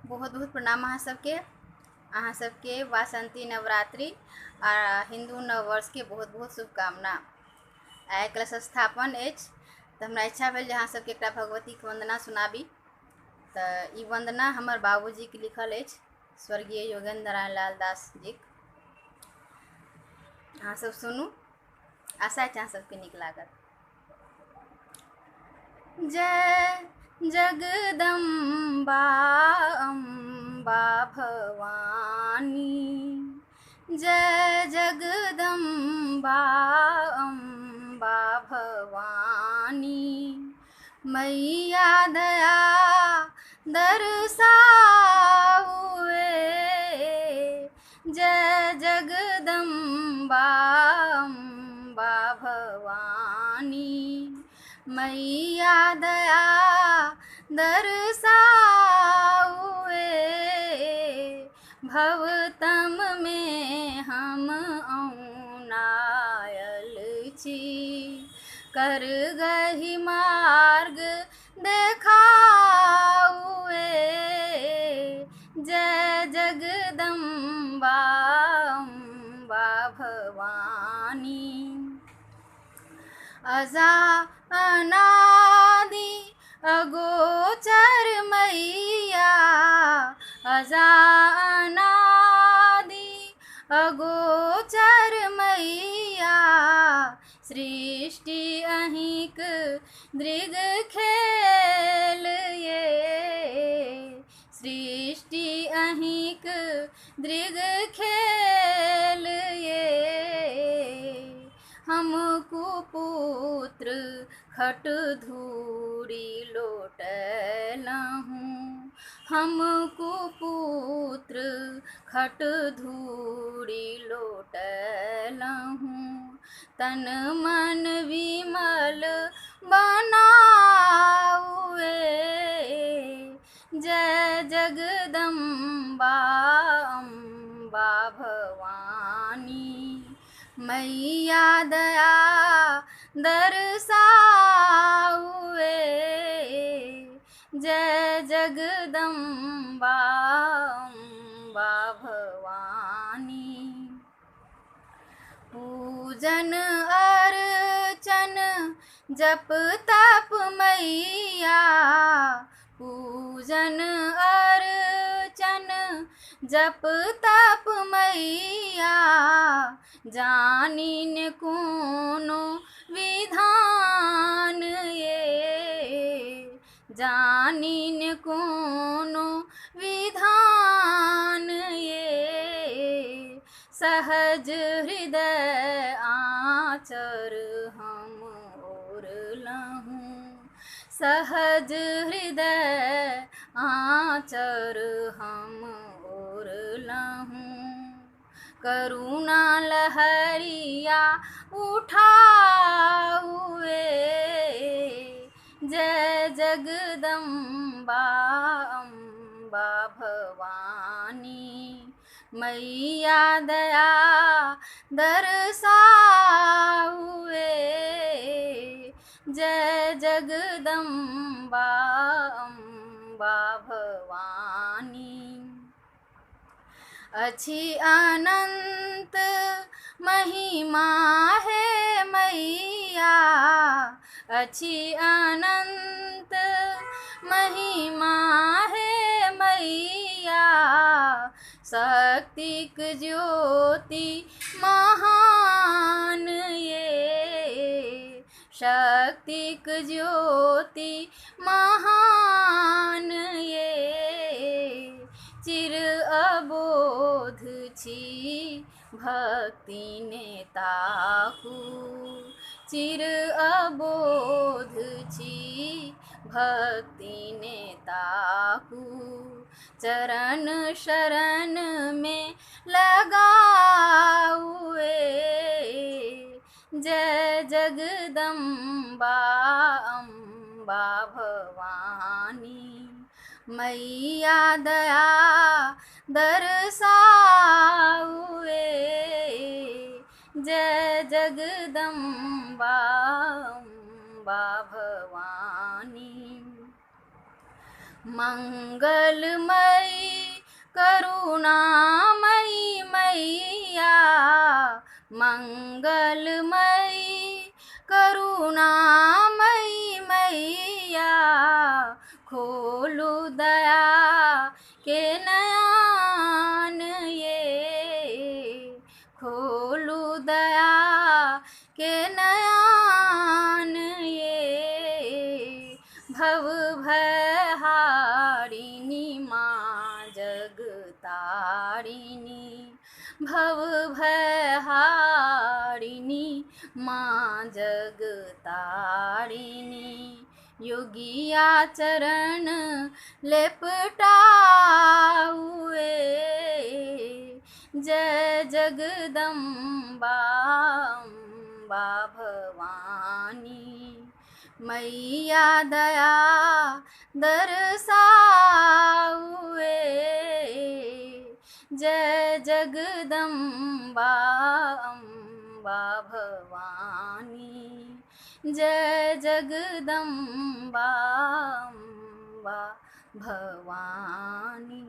बहुत बहुत प्रणाम अहाँ सबके वासंती नवरात्रि आ हिंदू नव वर्ष के बहुत बहुत शुभकामना। आइ कलश स्थापन अछि तऽ हमरा इच्छा भेल जे अहाँ सबके एकटा भगवतीके वंदना सुनाबी। तऽ ई वंदना हमर बाबूजीके लिखल अछि, स्वर्गीय योगेंद्र नारायण लाल दास जी। अहाँ सब सुनू, आशा छै अहाँ सबके नीक लागत। जय जगदम्बा अम्बा भवानी, जय जगदम्बा अम्बा भवानी, मैया दया दरसाउए, जय जगदम्बा अम्बा भवानी, मैया दया दरसाउए, भवतम में हम औनायल छी, कर गहि मार्ग देखाउए, जय जगदम्बा अम्बा भवानी, अजा अनादि अगोचर मैया, अजा अनादि अगोचर मैया, सृष्टि अहिंक दृग खेल ये, सृष्टि अहिंक दृग खेल ये, हम कुपुत्र खट धूरी लोटलहूँ, हम कुपुत्र खट धूरी लोटलहूँ, तन मन विमल बनाउए, जय जगदम्बा अम्बा भवानी, मैया दया दरसाउए, जय जगदम्बा अम्बा भवानी, पूजन अर्चन जप तप मैया, पूजन अर्चन जप तप मैया, जानिन कोनो विधान ये, जानिन कोनो विधान ये, सहज हृदय आचर हम ओरलहूँ, सहज हृदय आचर हम ओरलहूँ, करुणा लहरिया उठाउए, जय जगदम्बा अम्बा भवानी, मैया दया दरसाउए, जय जगदम्बा अम्बा भवानी, अच्छी अनंत महिमा है मैया, अच्छी अनंत महिमा है मैया, शक्तिक ज्योति महान ये, शक्तिक ज्योति महान ये, चिर अबोध छी भक्ति ने ताकू, चिर अबोध छी भक्ति ने ताकू, चरण शरण में लगाउए, जय जगदम्बा अम्बा भवानी, मैया दया दरसाउए, जय जगदम्बा अम्बा भवानी, मंगलमयी करुणामयी मैया, मंगलमयी करुणामयी मैया, खोलू दया के नयन ये, खोलू दया के नयन ये, भव भयहारिणी माँ जगतारिणी, भव भयहारिणी माँ जगतारिणी, योगिया चरण लेपटा हुए, जय जगदम्बा अम्बा भवानी, मैया दया दरसाए, जय जगदम्बा अम्बा भवानी, जय जगदम्बा अम्बा भवानी।